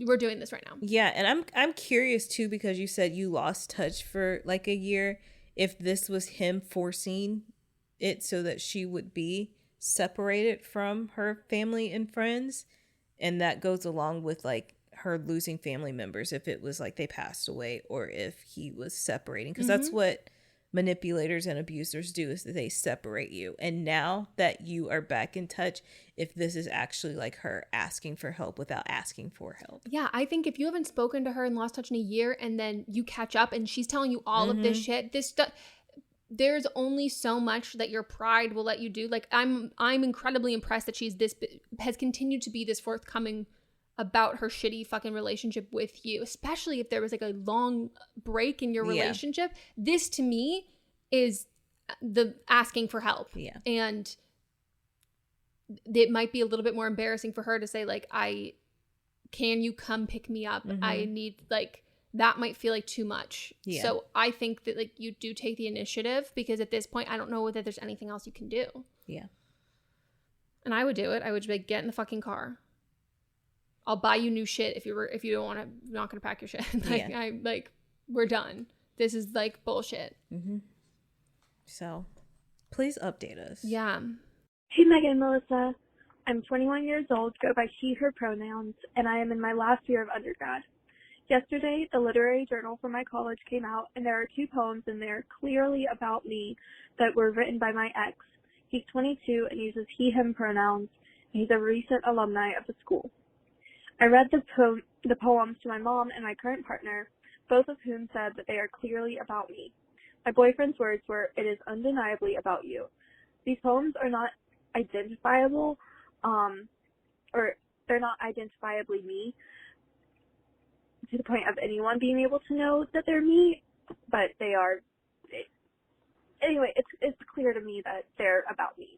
we're doing this right now. Yeah, and I'm curious too, because you said you lost touch for like a year, if this was him forcing it so that she would be separated from her family and friends, and that goes along with like her losing family members if it was like they passed away, or if he was separating, because that's what manipulators and abusers do, is that they separate you. And now that you are back in touch, if this is actually like her asking for help without asking for help. Yeah, I think if you haven't spoken to her and lost touch in a year, and then you catch up and she's telling you all of this shit, this stuff, there's only so much that your pride will let you do. Like I'm incredibly impressed that has continued to be this forthcoming about her shitty fucking relationship with you, especially if there was like a long break in your relationship. This to me is the asking for help. Yeah. And it might be a little bit more embarrassing for her to say like, can you come pick me up? I need, like, that might feel like too much. Yeah. So I think that like you do take the initiative, because at this point I don't know whether there's anything else you can do. Yeah. And I would do it. I would just be like, get in the fucking car. I'll buy you new shit if you don't want to, not gonna pack your shit. Like, we're done. This is like bullshit. So please update us. Yeah. Hey, Meghan and Melisa. I'm 21 years old, go by she, her pronouns, and I am in my last year of undergrad. Yesterday, the literary journal for my college came out, and there are 2 poems in there clearly about me that were written by my ex. He's 22 and uses he, him pronouns, and he's a recent alumni of the school. I read the poems to my mom and my current partner, both of whom said that they are clearly about me. My boyfriend's words were, "It is undeniably about you." These poems are not identifiable, or they're not identifiably me, to the point of anyone being able to know that they're me, but they are. Anyway, it's clear to me that they're about me.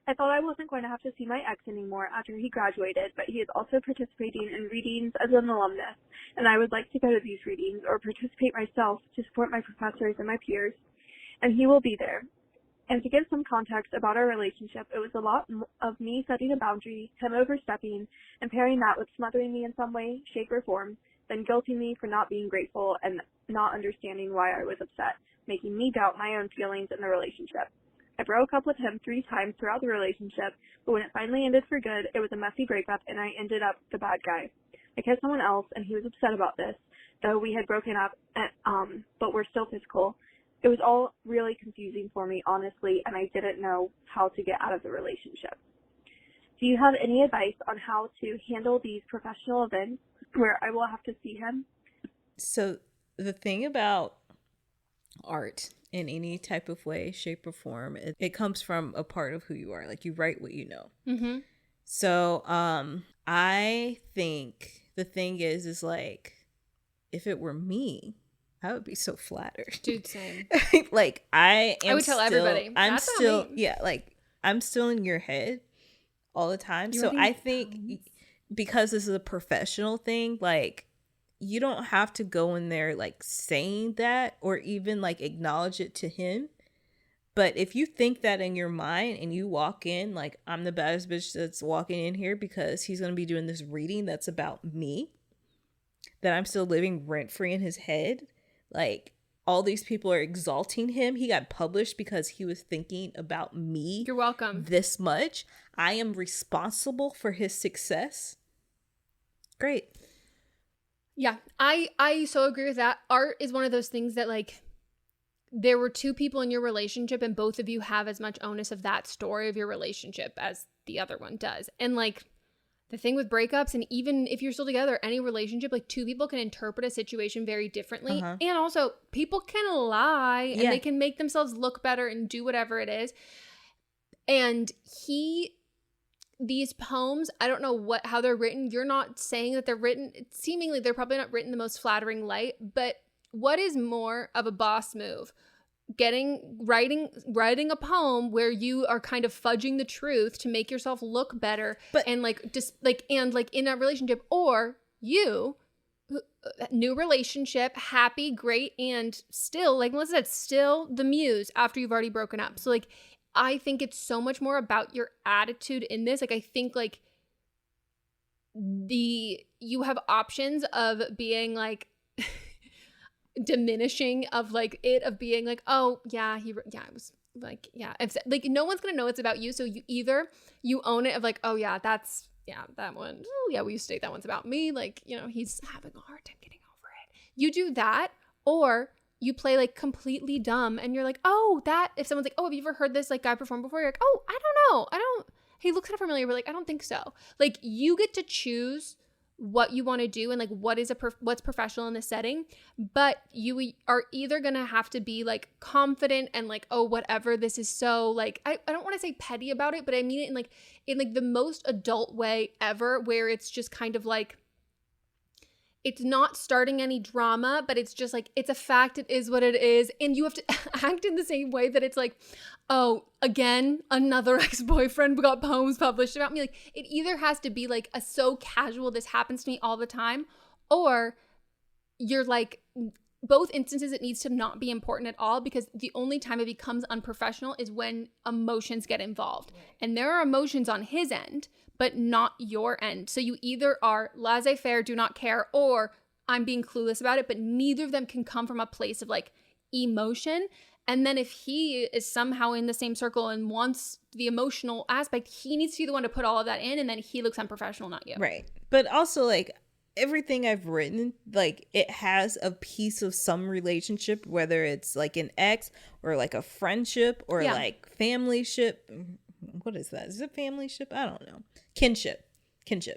I thought I wasn't going to have to see my ex anymore after he graduated, but he is also participating in readings as an alumnus, and I would like to go to these readings or participate myself to support my professors and my peers, and he will be there. And to give some context about our relationship, it was a lot of me setting a boundary, him overstepping, and pairing that with smothering me in some way, shape, or form, then guilting me for not being grateful and not understanding why I was upset, making me doubt my own feelings in the relationship. I broke up with him 3 times throughout the relationship, but when it finally ended for good, it was a messy breakup, and I ended up the bad guy. I kissed someone else, and he was upset about this, though we had broken up, but we're still physical. It was all really confusing for me, honestly, and I didn't know how to get out of the relationship. Do you have any advice on how to handle these professional events where I will have to see him? So the thing about art in any type of way, shape, or form, it comes from a part of who you are. Like, you write what you know. So I think the thing is like, if it were me, I would be so flattered. Dude, same. Like, I would tell everybody. I'm still, like, I'm still in your head all the time. So I think because this is a professional thing, like, you don't have to go in there like saying that or even like acknowledge it to him. But if you think that in your mind and you walk in like, I'm the baddest bitch that's walking in here because he's going to be doing this reading that's about me, that I'm still living rent free in his head, like, all these people are exalting him. He got published because he was thinking about me. You're welcome. This much. I am responsible for his success. Great. Yeah, I so agree with that. Art is one of those things that, like, there were two people in your relationship and both of you have as much onus of that story of your relationship as the other one does. And, like, the thing with breakups, and even if you're still together, any relationship, like, two people can interpret a situation very differently. And also, people can lie and they can make themselves look better and do whatever it is. And these poems, I don't know how they're written. You're not saying that they're written. Seemingly, they're probably not written the most flattering light. But what is more of a boss move? Writing a poem where you are kind of fudging the truth to make yourself look better, and in a relationship, or you, new relationship, happy, great, and still, like Melissa said, still the muse after you've already broken up. So, like, I think it's so much more about your attitude in this. Like, I think, like, you have options of being, like, diminishing of, like, it of being like, oh yeah, it was like, yeah, it's like, no one's gonna know it's about you. So you own it of, like, oh yeah, that one, oh yeah, we used to date, that one's about me, like, you know, he's having a hard time getting over it. You do that, or you play, like, completely dumb and you're like, oh, that, if someone's like, oh, have you ever heard this, like, guy perform before? You're like, oh, I don't know, he looks kind of familiar, but, like, I don't think so. Like, you get to choose what you want to do and, like, what's professional in the setting, but you are either gonna have to be, like, confident and, like, oh, whatever, this is so, like, I don't want to say petty about it, but I mean it in the most adult way ever, where it's just kind of like, it's not starting any drama, but it's just like, it's a fact, it is what it is, and you have to act in the same way that it's like, oh, again, another ex-boyfriend got poems published about me. Like, it either has to be, like, a so casual, this happens to me all the time, or you're like, both instances it needs to not be important at all, because the only time it becomes unprofessional is when emotions get involved. And there are emotions on his end, but not your end. So you either are laissez-faire, do not care, or I'm being clueless about it, but neither of them can come from a place of, like, emotion. And then if he is somehow in the same circle and wants the emotional aspect, he needs to be the one to put all of that in, and then he looks unprofessional, not you. Right. But also, like, everything I've written, like, it has a piece of some relationship, whether it's, like, an ex or, like, a friendship or like family ship. What is that? Is it family ship? I don't know. Kinship.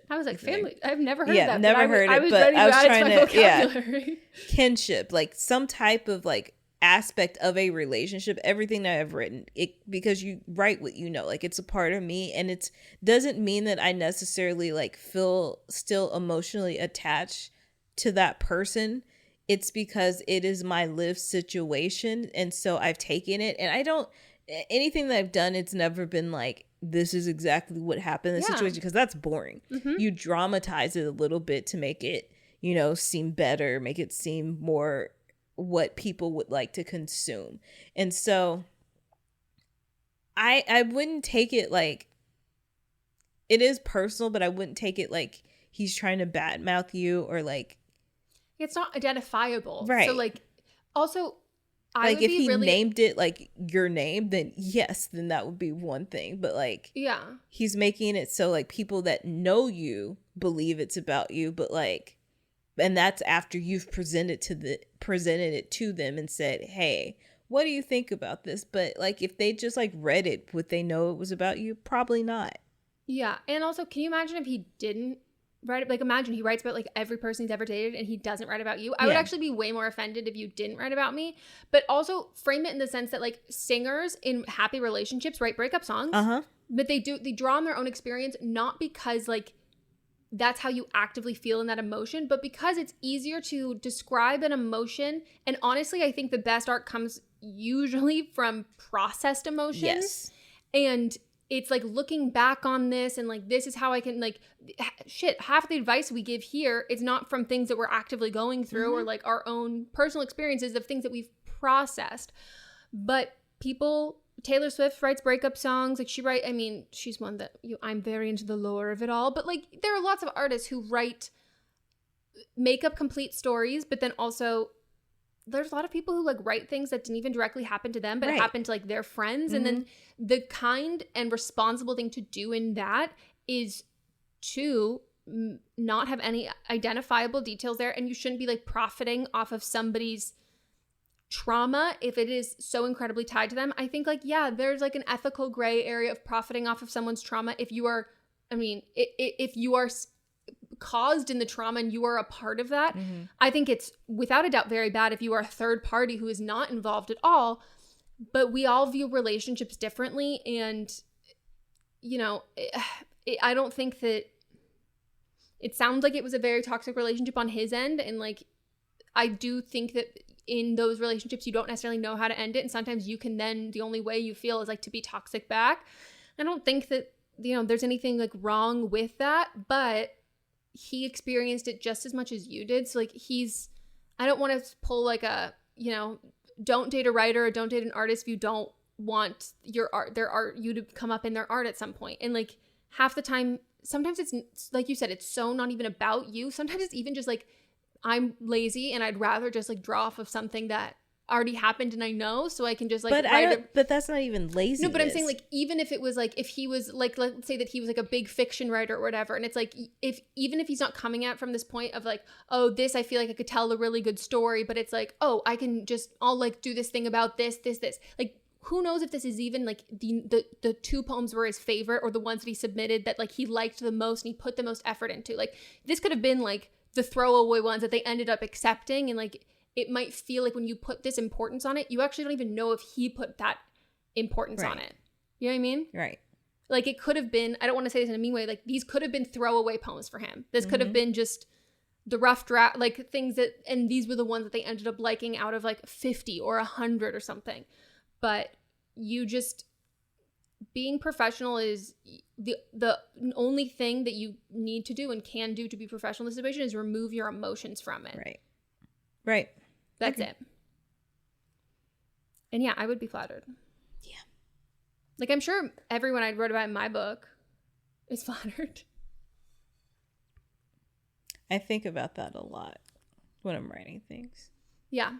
I was like, family. I've never heard that. Never heard it, but I was trying to, kinship, like, some type of, like, aspect of a relationship. Everything that I've written, because you write what you know, like, it's a part of me, and it doesn't mean that I necessarily, like, feel still emotionally attached to that person. It's because it is my lived situation, and so I've taken it, and I don't, anything that I've done, it's never been like, this is exactly what happened in the situation, because that's boring. You dramatize it a little bit to make it, you know, seem better, make it seem more what people would like to consume. And so I wouldn't take it like, it is personal, but I wouldn't take it like he's trying to badmouth you, or like, it's not identifiable. Right. So, like, also, like, if he named it, like, your name, then yes, then that would be one thing. But, like, yeah, he's making it so, like, people that know you believe it's about you, but, like, and that's after you've presented it to them and said, hey, what do you think about this? But, like, if they just, like, read it, would they know it was about you? Probably not. Yeah. And also, can you imagine if he didn't write it? Like, imagine he writes about, like, every person he's ever dated and he doesn't write about you. I would actually be way more offended if you didn't write about me. But also frame it in the sense that, like, singers in happy relationships write breakup songs. But they draw on their own experience, not because, like, that's how you actively feel in that emotion, but because it's easier to describe an emotion. And honestly, I think the best art comes usually from processed emotions. Yes. And it's like looking back on this and, like, this is how I can, like, shit, half the advice we give here is not from things that we're actively going through or, like, our own personal experiences of things that we've processed. But Taylor Swift writes breakup songs. Like, she's one that I'm very into the lore of it all. But, like, there are lots of artists who make up complete stories, but then also there's a lot of people who like write things that didn't even directly happen to them, but it Right. happened to like their friends. And then the kind and responsible thing to do in that is to not have any identifiable details there. And you shouldn't be like profiting off of somebody's trauma if it is so incredibly tied to them. I think like, yeah, there's like an ethical gray area of profiting off of someone's trauma if you are, I mean, if you are caused in the trauma and you are a part of that. I think it's without a doubt very bad if you are a third party who is not involved at all. But we all view relationships differently, and you know, I don't think that it sounds like it was a very toxic relationship on his end, and like I do think that in those relationships you don't necessarily know how to end it, and sometimes you can then, the only way you feel is like to be toxic back. I don't think that, you know, there's anything like wrong with that, but he experienced it just as much as you did. So like I don't want to pull like a, you know, don't date a writer or don't date an artist if you don't want you to come up in their art at some point. And like half the time, sometimes it's like you said, it's so not even about you. Sometimes it's even just like, I'm lazy and I'd rather just like draw off of something that already happened and I know, so I can just like but that's not even laziness. No, but I'm saying like even if it was like, if he was like, let's say that he was like a big fiction writer or whatever, and it's like even if he's not coming at from this point of like, oh, this I feel like I could tell a really good story, but it's like, oh, I'll like do this thing about this like, who knows if this is even like the two poems were his favorite or the ones that he submitted that like he liked the most and he put the most effort into. Like this could have been like the throwaway ones that they ended up accepting, and like it might feel like when you put this importance on it, you actually don't even know if he put that importance on it. You know what I mean? Right. Like it could have been, I don't want to say this in a mean way, like these could have been throwaway poems for him. This could have been just the rough draft, like things that, and these were the ones that they ended up liking out of like 50 or 100 or something. But you just, being professional is the only thing that you need to do and can do to be professional in this situation is remove your emotions from it. Right. That's it. And yeah, I would be flattered. Yeah. Like I'm sure everyone I wrote about in my book is flattered. I think about that a lot when I'm writing things. Yeah.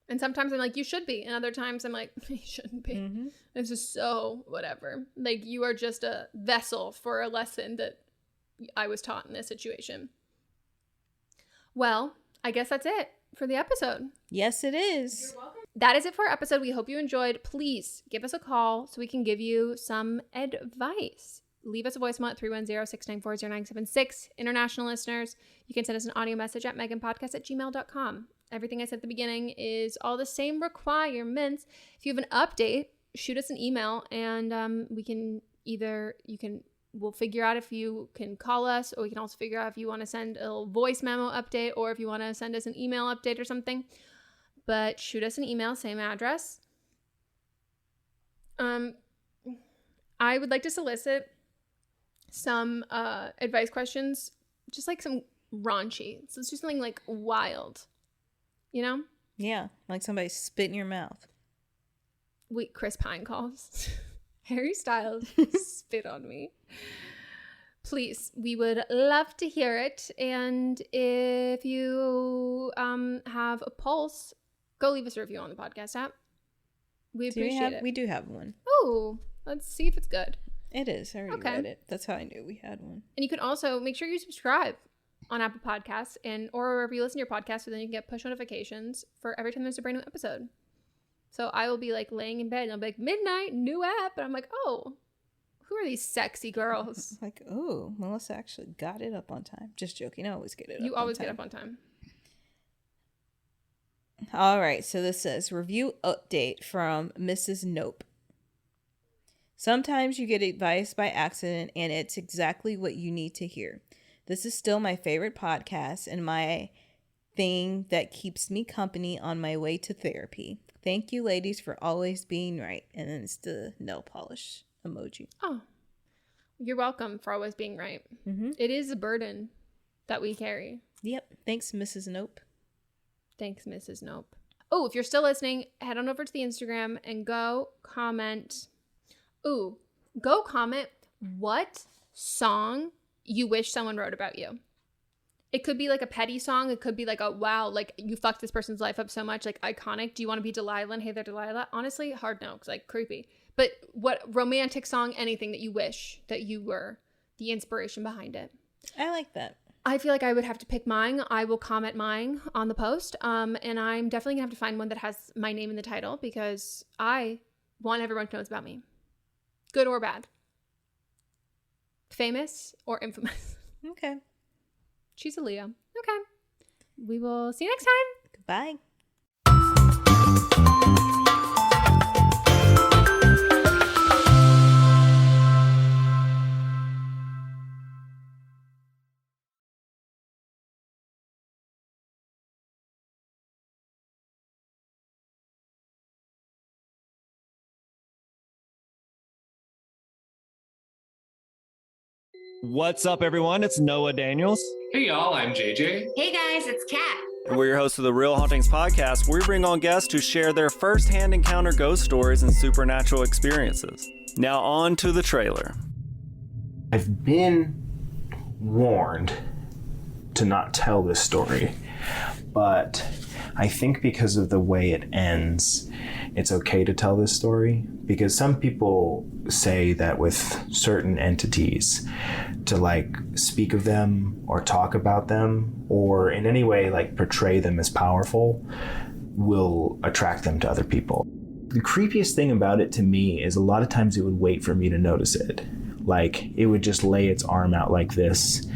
And sometimes I'm like, you should be. And other times I'm like, you shouldn't be. This is so whatever. Like you are just a vessel for a lesson that I was taught in this situation. Well, I guess that's it for the episode. Yes, it is. You're welcome. That is it for our episode. We hope you enjoyed. Please give us a call so we can give you some advice. Leave us a voicemail at 310-694-0976. International listeners, you can send us an audio message at meghanpodcast@gmail.com. Everything I said at the beginning is all the same requirements. If you have an update, shoot us an email and we can we'll figure out if you can call us, or we can also figure out if you want to send a little voice memo update or if you want to send us an email update or something. But shoot us an email, same address. I would like to solicit some advice questions, just like some raunchy. So let's do something like wild, you know? Yeah, like somebody spit in your mouth. Wait, Chris Pine calls. Harry Styles spit on me. Please, we would love to hear it. And if you have a pulse, go leave us a review on the podcast app. We appreciate it. We do have one. Oh, let's see if it's good. It is. I already read it. That's how I knew we had one. And you can also make sure you subscribe on Apple Podcasts or wherever you listen to your podcast, so then you can get push notifications for every time there's a brand new episode. So I will be like laying in bed and I'll be like, midnight, new app. And I'm like, oh, who are these sexy girls? Like, oh, Melissa actually got it up on time. Just joking. I always get it up on time. You always get up on time. All right. So this says review update from Mrs. Nope. Sometimes you get advice by accident and it's exactly what you need to hear. This is still my favorite podcast and my thing that keeps me company on my way to therapy. Thank you, ladies, for always being right. And then it's the nail polish emoji. Oh, you're welcome for always being right. Mm-hmm. It is a burden that we carry. Yep. Thanks, Mrs. Nope. Thanks, Mrs. Nope. Oh, if you're still listening, head on over to the Instagram and go comment. Ooh, go comment what song you wish someone wrote about you. It could be like a petty song. It could be like a, wow, like you fucked this person's life up so much, like iconic. Do you want to be Delilah and Hey There Delilah? Honestly, hard no, because like creepy. But what romantic song, anything that you wish that you were the inspiration behind it. I like that. I feel like I would have to pick mine. I will comment mine on the post. And I'm definitely gonna have to find one that has my name in the title because I want everyone to know about me. Good or bad. Famous or infamous. Okay. She's a Leo. Okay. We will see you next time. Goodbye. What's up, everyone? It's Noah Daniels. Hey, y'all, I'm JJ. Hey, guys, it's Kat. And we're your hosts of the Real Hauntings podcast, where we bring on guests to share their first-hand encounter ghost stories and supernatural experiences. Now on to the trailer. I've been warned to not tell this story, but I think because of the way it ends, it's okay to tell this story, because some people say that with certain entities, to like speak of them or talk about them or in any way like portray them as powerful will attract them to other people. The creepiest thing about it to me is a lot of times it would wait for me to notice it. Like it would just lay its arm out like this,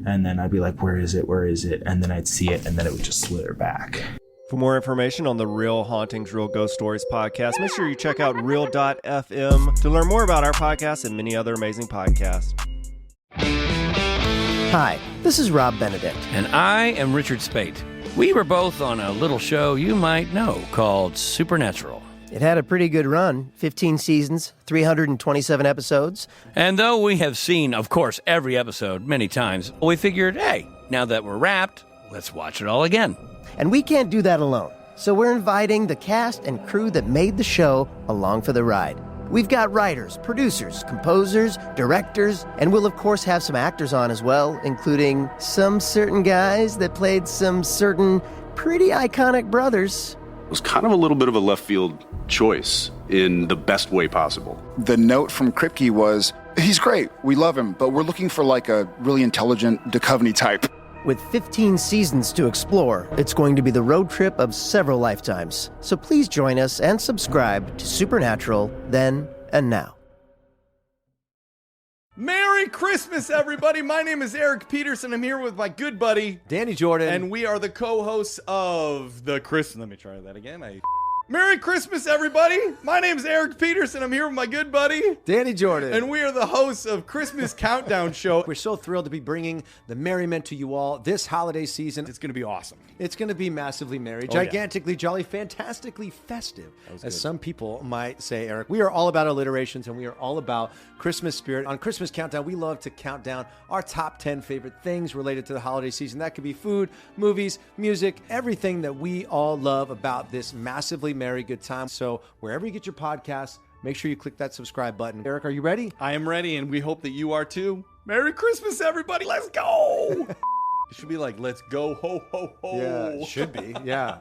and then I'd be like, where is it? Where is it? And then I'd see it, and then it would just slither back. For more information on the Real Hauntings, Real Ghost Stories podcast, make sure you check out real.fm to learn more about our podcast and many other amazing podcasts. Hi, this is Rob Benedict. And I am Richard Spate. We were both on a little show you might know called Supernatural. It had a pretty good run, 15 seasons, 327 episodes. And though we have seen, of course, every episode many times, we figured, hey, now that we're wrapped, let's watch it all again. And we can't do that alone. So we're inviting the cast and crew that made the show along for the ride. We've got writers, producers, composers, directors, and we'll of course have some actors on as well, including some certain guys that played some certain pretty iconic brothers. It was kind of a little bit of a left field choice in the best way possible. The note from Kripke was, he's great, we love him, but we're looking for like a really intelligent Duchovny type. With 15 seasons to explore, it's going to be the road trip of several lifetimes. So please join us and subscribe to Supernatural Then and Now. Merry Christmas, everybody. My name is Eric Peterson. I'm here with my good buddy, Danny Jordan. And we are the co-hosts of the Christmas. Let me try that again. Merry Christmas, everybody. My name is Eric Peterson. I'm here with my good buddy, Danny Jordan. And we are the hosts of Christmas Countdown Show. We're so thrilled to be bringing the merriment to you all this holiday season. It's going to be awesome. It's going to be massively merry, gigantically jolly, fantastically festive, as some people might say, Eric. We are all about alliterations, and we are all about Christmas spirit. On Christmas Countdown, we love to count down our top 10 favorite things related to the holiday season. That could be food, movies, music, everything that we all love about this massively merry good time. So wherever you get your podcasts, make sure you click that subscribe button. Eric, are you ready? I am ready, and we hope that you are too. Merry Christmas, everybody. Let's go. It should be like, let's go, ho, ho, ho. Yeah, it should be. Yeah.